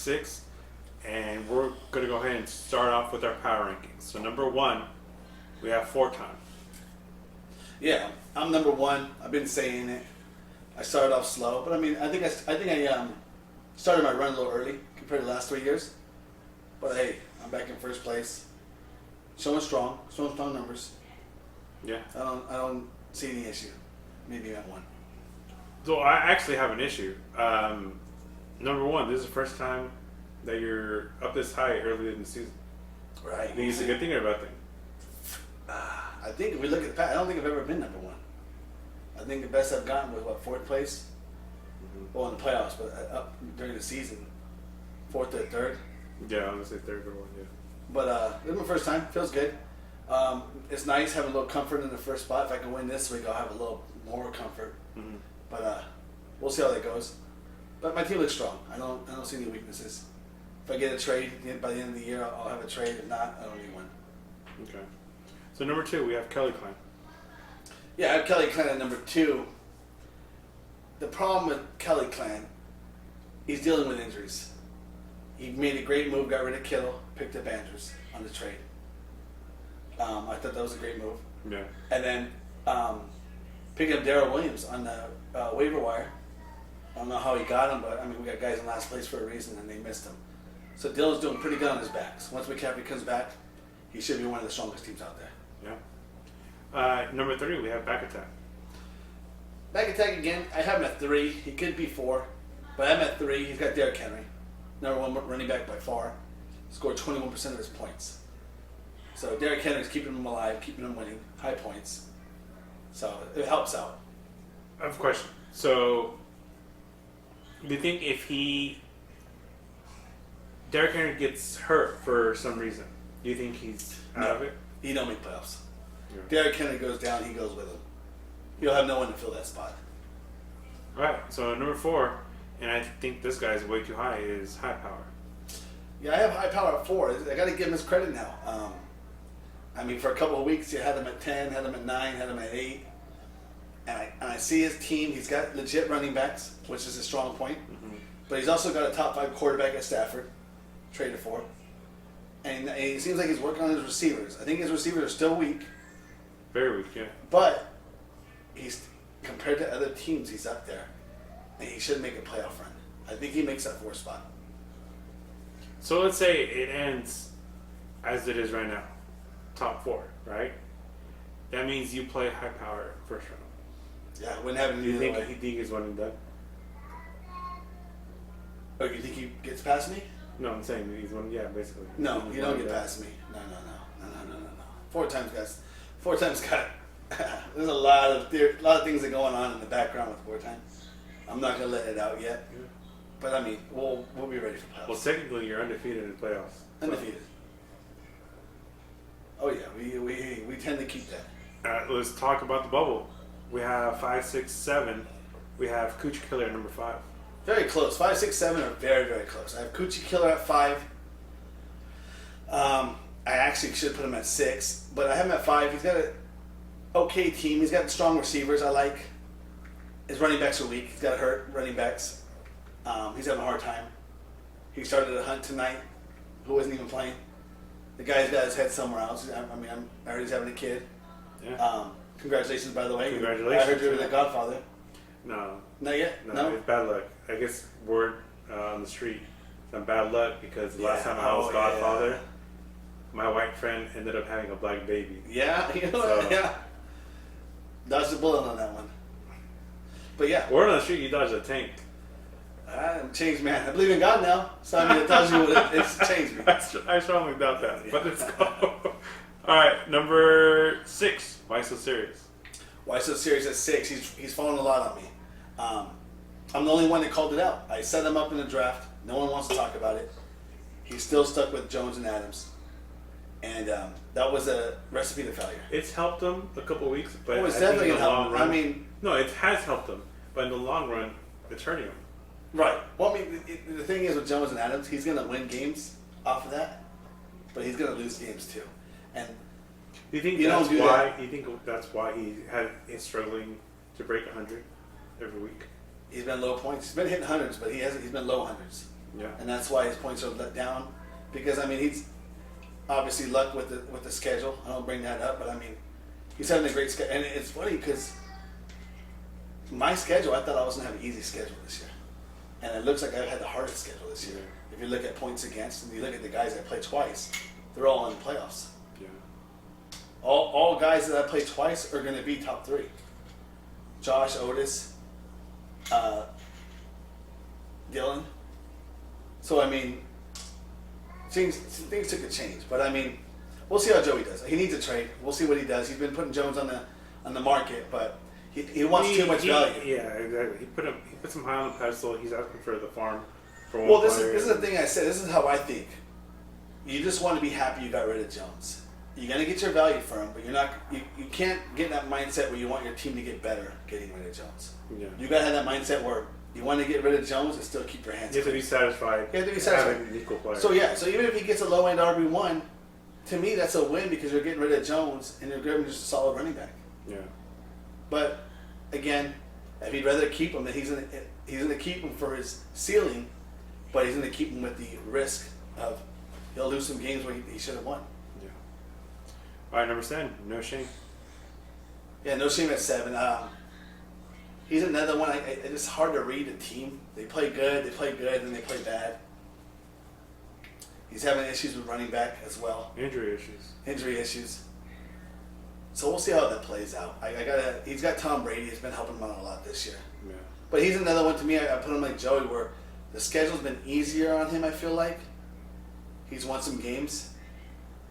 6, and we're going to go ahead and start off with our power rankings. So number 1, we have 4-time. Yeah, I'm number 1. I've been saying it. I started off slow, but I mean, I think I started my run a little early compared to the last 3 years. But hey, I'm back in first place. Showing strong numbers. Yeah. I don't see any issue. Maybe at 1. So I actually have an issue. Number 1, this is the first time that you're up this high early in the season. Right. I think it's a good thing or a bad thing? I think if we look at the past, I don't think I've ever been number 1. I think the best I've gotten was 4th place. Well, in the playoffs, but up during the season, 4th or 3rd. Yeah, I would say 3rd or 1, yeah. But this is my first time. Feels good. It's nice having a little comfort in the first spot. If I can win this week, I'll have a little more comfort. Mm-hmm. But we'll see how that goes. But my team looks strong. I don't see any weaknesses. If I get a trade by the end of the year, I'll have a trade. If not, I don't need one. Okay. So number 2, we have Kelly Klein. Yeah, I have Kelly Klein at number 2. The problem with Kelly Klein, he's dealing with injuries. He made a great move, got rid of Kittle, picked up Andrews on the trade. I thought that was a great move. Yeah. And then picking up Darrell Williams on the waiver wire. I don't know how he got him, but I mean, we got guys in last place for a reason, and they missed him. So Dylan's doing pretty good on his backs. Once McCaffrey comes back, he should be one of the strongest teams out there. Yeah. Number 3, we have Back Attack. Back attack again. I have him at 3. He could be 4, but I'm at 3. He's got Derrick Henry, number 1 running back by far. Scored 21% of his points. So Derrick Henry's keeping him alive, keeping him winning, high points. So it helps out. I have a question. So, do you think if Derrick Henry gets hurt for some reason, do you think he's out of it? He don't make playoffs. Yeah. Derrick Henry goes down, he goes with him. He'll have no one to fill that spot. All right. So number 4, and I think this guy's way too high, is High Power. Yeah, I have high power at 4. I got to give him his credit now. I mean, for a couple of weeks, you had him at 10, had him at 9, had him at 8. And I see his team. He's got legit running backs, which is a strong point. Mm-hmm. But he's also got a top 5 quarterback at Stafford, traded for. And it seems like he's working on his receivers. I think his receivers are still weak. Very weak, yeah. But he's compared to other teams, he's up there. And he should make a playoff run. I think he makes that 4th spot. So let's say it ends as it is right now, top 4, right? That means you play High Power first round. Yeah, wouldn't have Do it you either think way. he think he's one and done? Oh, you think he gets past me? No, I'm saying he's one. Yeah, basically. No, He's you one don't and get done. past me. No. 4 times, guys. 4 times got. There's a lot of things that are going on in the background with 4 times. I'm not gonna let it out yet. Yeah. But I mean, we'll be ready for playoffs. Well, technically, you're undefeated in the playoffs. Undefeated. Oh yeah, we tend to keep that. Let's talk about the bubble. We have 5, 6, 7. We have Coochie Killer at number 5. Very close. 5, 6, 7 are very, very close. I have Coochie Killer at 5. I actually should put him at 6, but I have him at 5. He's got an okay team. He's got strong receivers. I like. His running backs are weak. He's got hurt running backs. He's having a hard time. He started a Hunt tonight, who wasn't even playing. The guy's got his head somewhere else. I heard he's having a kid. Yeah. Congratulations, by the way. Congratulations. I heard you were the Godfather. No. Not yet? No, it's bad luck. I guess word on the street. Some bad luck because the last time I was Godfather, my white friend ended up having a black baby. Yeah, you know what? So- Yeah. Dodged the bullet on that one. But yeah, Word on the street, you dodged a tank. I'm a changed man. I believe in God now. So I mean, it tells you what it's changed me. I strongly doubt that. But let's go. All right, number 6. Why so serious? Why so serious at 6? He's fallen a lot on me. I'm the only one that called it out. I set him up in the draft. No one wants to talk about it. He's still stuck with Jones and Adams. And that was a recipe to failure. It's helped him a couple of weeks, but It's I think definitely in going the to help long him. run, I mean, no, it has helped him, but in the long run, it's hurting him. right. Well, I mean, the thing is with Jones and Adams, he's going to win games off of that, but he's going to lose games too. And Do you think You don't that's do why? that. You think that's why he's struggling to break 100 every week? he's been low points. He's been hitting hundreds, but he's been low hundreds. Yeah. and that's why his points are let down. Because I mean, he's obviously luck with the schedule. I don't bring that up, but I mean, he's having a great schedule, and it's funny because my schedule, I thought I was gonna have an easy schedule this year, and it looks like I've had the hardest schedule this year. Yeah. If you look at points against, and you look at the guys that play twice, they're all in the playoffs. Yeah. All guys that I play twice are gonna be top 3. Josh, Otis, Dylan. So I mean, things took a change, but I mean, we'll see how Joey does. He needs a trade. We'll see what he does. He's been putting Jones on the market, but he wants too much value. Yeah, exactly. He puts him high on the pedestal. He's asking for the farm for one Well, this player. is the thing I said. This is how I think. You just want to be happy you got rid of Jones. You're gonna get your value for him, but you're not. You can't get in that mindset where you want your team to get better getting rid of Jones. Yeah. You gotta have that mindset where you want to get rid of Jones and still keep your hands. You have to clean. be satisfied. You have to be satisfied. Having an equal player. So yeah, so even if he gets a low end RB1, to me that's a win because you're getting rid of Jones and you're giving him just a solid running back. Yeah. But again, if he'd rather keep him, then he's gonna keep him for his ceiling, but he's gonna keep him with the risk of he'll lose some games where he should have won. Yeah. All right, number 7. No shame. Yeah, no shame at 7. He's another one. It's hard to read a team. They play good, then they play bad. He's having issues with running back as well. Injury issues. So we'll see how that plays out. He's got Tom Brady. He's been helping him out a lot this year. Yeah. But he's another one to me. I put him like Joey, where the schedule's been easier on him. I feel like he's won some games,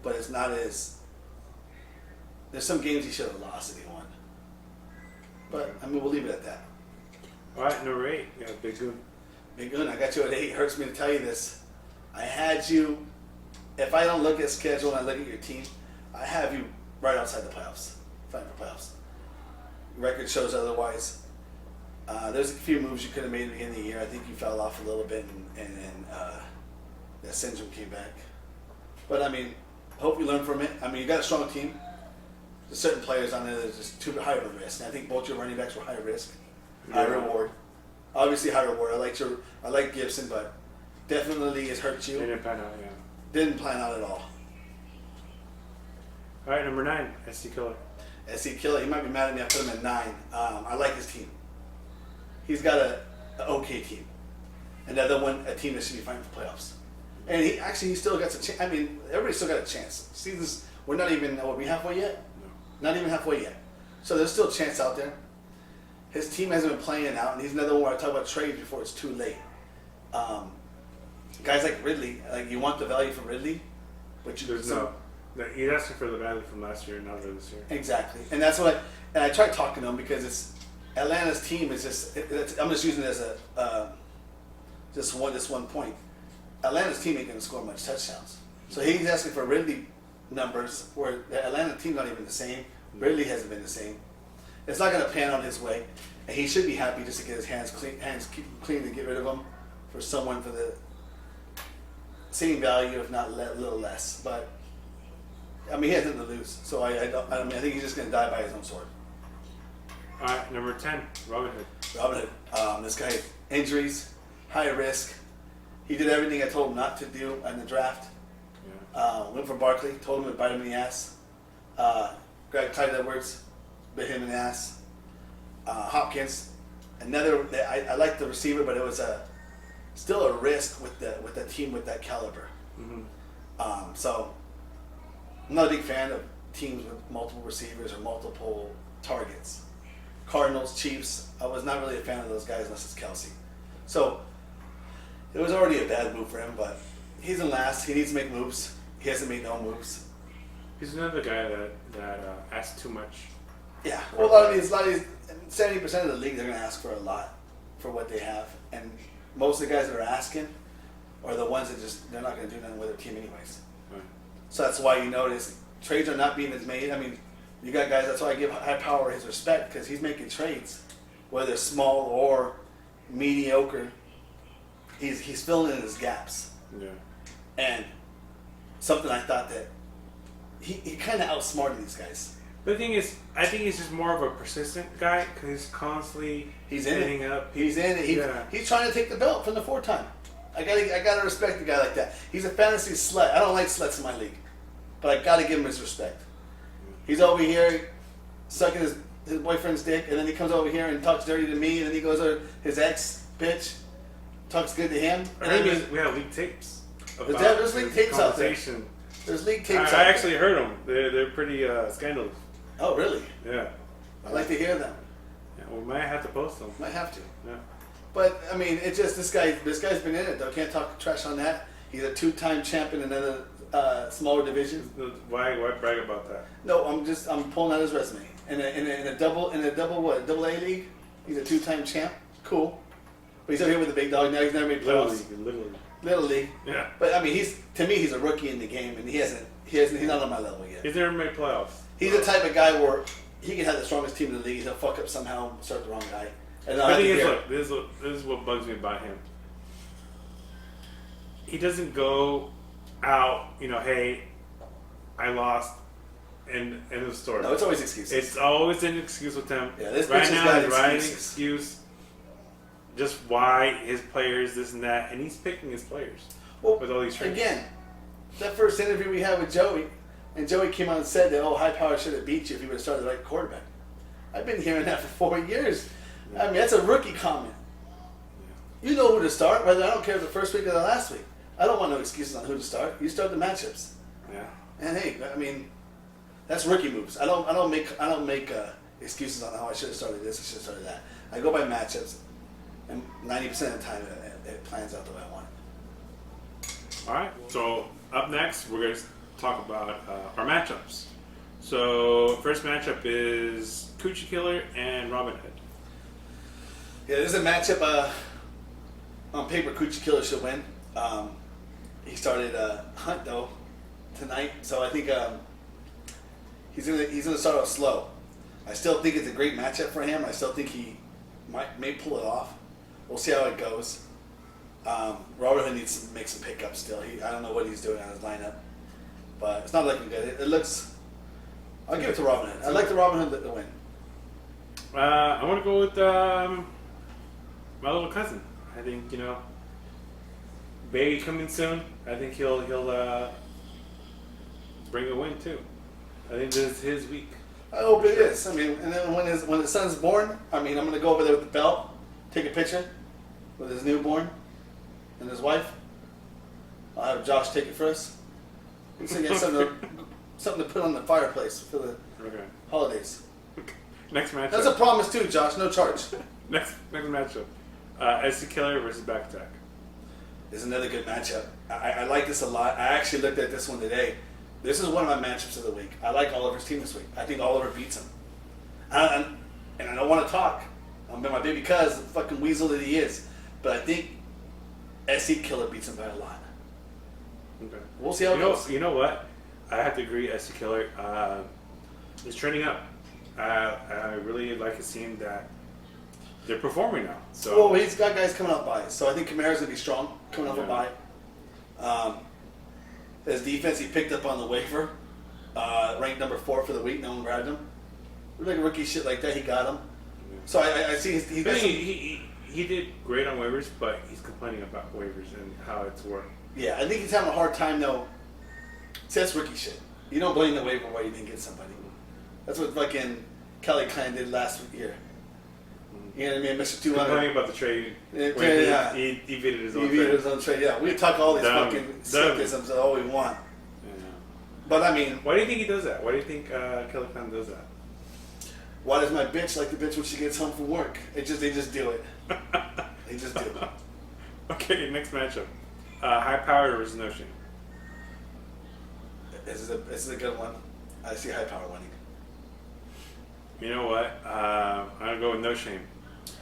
but it's not as. There's some games he should have lost if he won. But I mean, we'll leave it at that. All right, number 8. Yeah, Big Goon. Big Goon, I got you at 8. Hurts me to tell you this. I had you. If I don't look at schedule and I look at your team, I have you right outside the playoffs, fighting for playoffs. Record shows otherwise. There's a few moves you could have made at the beginning of the year. I think you fell off a little bit, and that syndrome came back. But I mean, hope you learn from it. I mean, you got a strong team. There's certain players on there that are just too high of a risk. And I think both your running backs were high risk, high reward. Obviously, high reward. I like Gibson, but definitely has hurt They you. didn't pan out, yeah. Didn't plan out at all. All right, number 9. SC Killer. SC Killer, he might be mad at me. I put him at 9. I like his team. He's got an okay team. Another one, a team that should be fighting for playoffs. And he still got a chance. I mean, everybody's still got a chance. Seasons, we're not even, are we halfway yet? No. Not even halfway yet. So there's still a chance out there. His team hasn't been playing out, and he's another one where I talk about trades before it's too late. Guys like Ridley, like you want the value from Ridley, but There's no. He's asking for the value from last year, not this year. Exactly, and that's what. And I tried talking to him because it's Atlanta's team is just. I'm just using it as a this one point. Atlanta's team ain't going to score much touchdowns, so he's asking for Ridley numbers where the Atlanta team's not even the same. Ridley hasn't been the same. It's not going to pan out his way, and he should be happy just to get his hands clean to get rid of him for someone for the same value, if not a little less. But I mean, he has nothing to lose, so I think he's just going to die by his own sword. All right, number 10. Robin Hood. Robin Hood, this guy, injuries, high risk. He did everything I told him not to do in the draft. Yeah. Went for Barkley, told him to bite him in the ass. Greg Clyde Edwards, bit him in the ass. Hopkins, another. I like the receiver, but it was still a risk with the team with that caliber. Mm-hmm. So I'm not a big fan of teams with multiple receivers or multiple targets. Cardinals, Chiefs, I was not really a fan of those guys unless it's Kelsey. So it was already a bad move for him, but he's in last. He needs to make moves. He hasn't made no moves. He's another guy that asks too much. Yeah, well, a lot of these, 70% of the league, they're going to ask for a lot for what they have, and most of the guys that are asking are the ones that just they're not going to do nothing with their team anyways. Right. So that's why you notice trades are not being as made. I mean, you got guys. That's why I give High Power his respect because he's making trades, whether small or mediocre. He's filling in his gaps, Yeah. and something I thought that he kind of outsmarted these guys. The thing is, I think he's just more of a persistent guy because he's constantly He's in hitting it. up. He's in it. He's trying to take the belt from the 4-time. I gotta respect a guy like that. He's a fantasy slut. I don't like sluts in my league, but I gotta give him his respect. He's over here sucking his boyfriend's dick, and then he comes over here and talks dirty to me, and then he goes to his ex bitch, talks good to him. I And heard then we have leaked tapes. there's leaked tapes out there. Conversation. There's leaked tapes out I there. actually heard them. They're pretty scandalous. Oh, really? Yeah. I'd like to hear them. Yeah, we might have to post them. Might have to. Yeah. But I mean, it's just this guy's been in it though. Can't talk trash on that. He's a 2-time champion in another smaller division. Why brag about that? No, I'm pulling out his resume. In a double A league, he's a 2-time champ. Cool. But he's over here with the big dog now. He's never made playoffs. Literally. Little league. Yeah. But I mean, he's a rookie in the game, and he's not on my level yet. He's never made playoffs. He's the type of guy where he can have the strongest team in the league. He'll fuck up somehow, start the wrong guy. And The thing is, look, this is what bugs me about him. He doesn't go out, hey, I lost, and end of story. no, it's always excuses. It's always an excuse with him. Yeah, this bitch right has now, got he's writing an excuses. excuse, just why his players, this and that, and he's picking his players Well, with all these trades. again, that first interview we had with Joey, and Joey came out and said that, high power should have beat you if you would have started the right quarterback. I've been hearing that for 4 years. I mean, that's a rookie comment. You know who to start, whether I don't care if the first week or the last week. I don't want no excuses on who to start. You start the matchups. Yeah. And hey, I mean, that's rookie moves. I don't make excuses on how I should have started this, I should have started that. I go by matchups, and 90% of the time it plans out the way I want it. All right. So up next, we're going to talk about our matchups. So first matchup is Coochie Killer and Robin Hood. Yeah, this is a matchup. On paper, Coochie Killer should win. He started Hunt though tonight, so I think he's gonna start off slow. I still think it's a great matchup for him. I still think he may pull it off. We'll see how it goes. Robert Hood needs to make some pickups still. I don't know what he's doing on his lineup, but it's not looking good. It looks. I'll give it to Robin Hood. I like the Robin Hood to win. I want to go with my little cousin. I think baby coming soon. I think he'll bring a win too. I think this is his week. I hope it is. I mean, and then when his son's born, I mean, I'm gonna go over there with the belt, take a picture with his newborn and his wife. I'll have Josh take it for us. We can get something to put on the fireplace for the Okay. holidays. Next matchup. That's a promise too, Josh. No charge. next matchup. SC Killer versus Back Attack. Is another good matchup. I like this a lot. I actually looked at this one today. This is one of my matchups of the week. I like Oliver's team this week. I think Oliver beats him. And I don't want to talk. I'm my baby cuz, the fucking weasel that he is. But I think SC Killer beats him by a lot. Okay. We'll see how it goes. You know what? I have to agree. SC Killer is trending up. I really like seeing that they're performing now. So Well, he's got guys coming off by. So I think Kamara's going to be strong coming off a bye. His defense, he picked up on the waiver. Ranked number 4 for the week. No one grabbed him. Like rookie shit like that, he got him. So I see he's got some, he did great on waivers, but he's complaining about waivers and how it's worked. yeah, I think he's having a hard time though. See, that's rookie shit. You don't blame the waiver why you didn't get somebody. That's what fucking Kelly Klein did last year. You know what I mean? Mr. 200. Complaining about the trade. Yeah, when yeah. he vetoed his He own vetoed trade. his own trade. Yeah, we talk all these Dumb. fucking Dumb. slickisms all we want. Yeah. But I mean, Why do you think he does that? Why do you think Kelly Klein does that? why does my bitch like the bitch when she gets home from work? They just do it. They just do it. Okay, next matchup. High Power versus No Shame. This is a good one. I see high power winning. You know what? I'm gonna go with No Shame.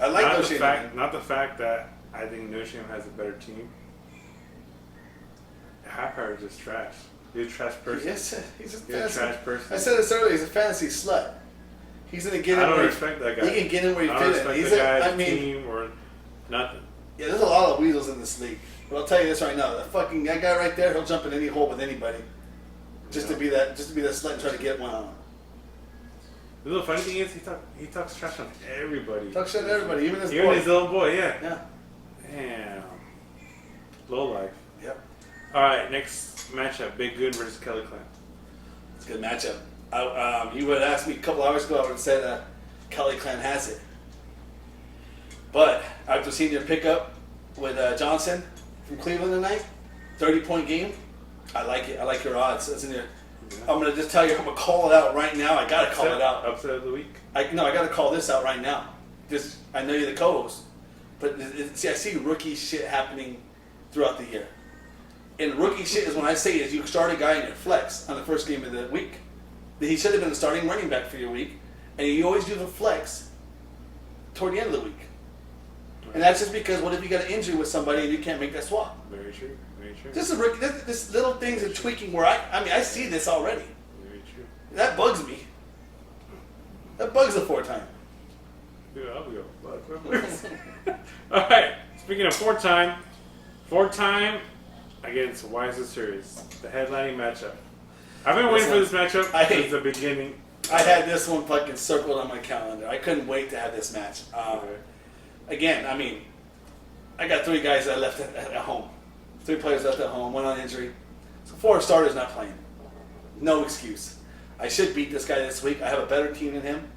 I like not No the Shame. fact, not the fact that I think No Shame has a better team. High Power is just trash. He's a trash person. Yes, he's a He's a fantasy. trash person. I said this earlier. He's a fantasy slut. He's gonna get in. I don't where respect that guy. He can get in where he I don't fit in. respect He's the guy, I the mean, team, or nothing. yeah, there's a lot of weasels in this league. But I'll tell you this right now: that guy right there, he'll jump in any hole with anybody, just to be that slut and try to get one on him. The little funny thing is, he talks trash on everybody. Talk shit to everybody, even his Even boy. his little boy, yeah. Yeah. Damn. Low life. Yep. All right, next matchup: Big Goon versus Kelly Clan. It's a good matchup. You would have asked me a couple hours ago, I would have said Kelly Clan has it. But after seeing your pickup with Johnson from Cleveland tonight, 30-point game, I like it. I like your odds. It's in your, I'm going to just tell you, I'm going to call it out right now. I got to call it out. Upset of the week. I got to call this out right now. Just, I know you're the co-host, but see, I see rookie shit happening throughout the year. And rookie shit is when I say is you start a guy in your flex on the first game of the week. He should have been the starting running back for your week, and you always do the flex toward the end of the week. And that's just because what if you got an injury with somebody and you can't make that swap? Very true. Very true. This is rookie. This little things are tweaking where I see this already. Very true. That bugs me. That bugs the 4-time. Yeah, I'll go. All right. Speaking of 4-time against Weiser Series, the headlining matchup. I've been waiting for this matchup since the beginning. I had this one fucking circled on my calendar. I couldn't wait to have this match. Again, I mean, I got 3 guys that I left at home. 3 players left at home, 1 on injury. So 4 starters not playing. No excuse. I should beat this guy this week. I have a better team than him.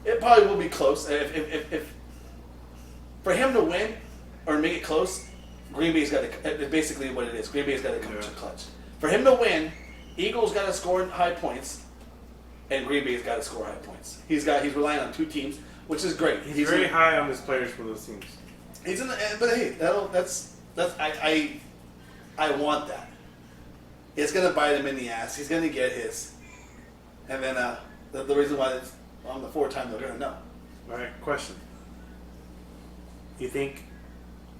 It probably will be close. If for him to win or make it close, Green Bay's got to. Basically, what it is. Green Bay's got to come to clutch. For him to win, Eagles got to score high points, and Green Bay's got to score high points. He's relying on 2 teams, which is great. He's very high on his players from those teams. He's in the, but hey, I want that. It's gonna bite him in the ass. He's gonna get his, and then the reason why I'm the 4-time they're gonna know. All right, question. You think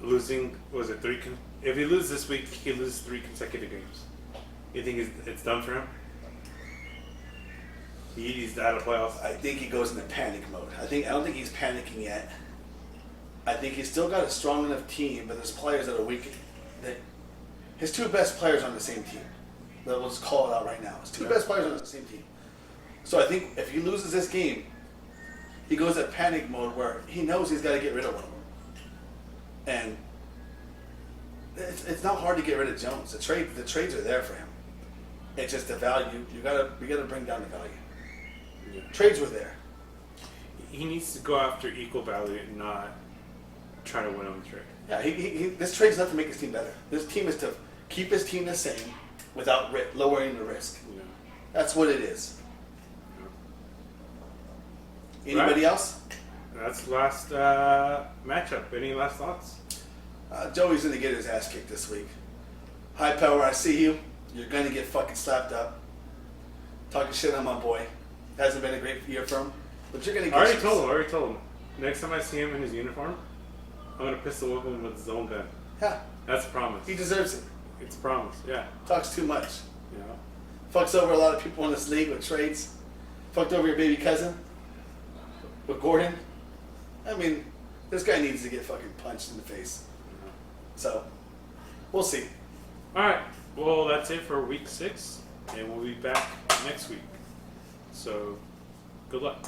losing if he loses this week, he loses 3 consecutive games. You think it's done for him? He's out of playoffs. I think he goes into panic mode. I don't think he's panicking yet. I think he's still got a strong enough team, but there's players that are weak. His 2 best players are on the same team. We'll just call it out right now. His 2 best players are on the same team. So I think if he loses this game, he goes into panic mode where he knows he's got to get rid of one of them. And it's not hard to get rid of Jones. The trades are there for him. It's just the value. We gotta bring down the value. Yeah. Trades were there. He needs to go after equal value and not try to win on the trade. Yeah, this trade's not to make his team better. This team is to keep his team the same without lowering the risk. Yeah. That's what it is. Yeah. Anybody else? That's the last matchup. Any last thoughts? Joey's going to get his ass kicked this week. High Power, I see you. You're going to get fucking slapped up. Talking shit on my boy. Hasn't been a great year for him. But you're going to get I already told him. Next time I see him in his uniform, I'm going to pistol whip him with his own gun. Yeah. That's a promise. He deserves it. It's a promise, yeah. Talks too much. You know? Fucks over a lot of people in this league with trades. Fucked over your baby cousin with Gordon. I mean, this guy needs to get fucking punched in the face. So, we'll see. Alright, well, that's it for week 6, and we'll be back next week. So, good luck.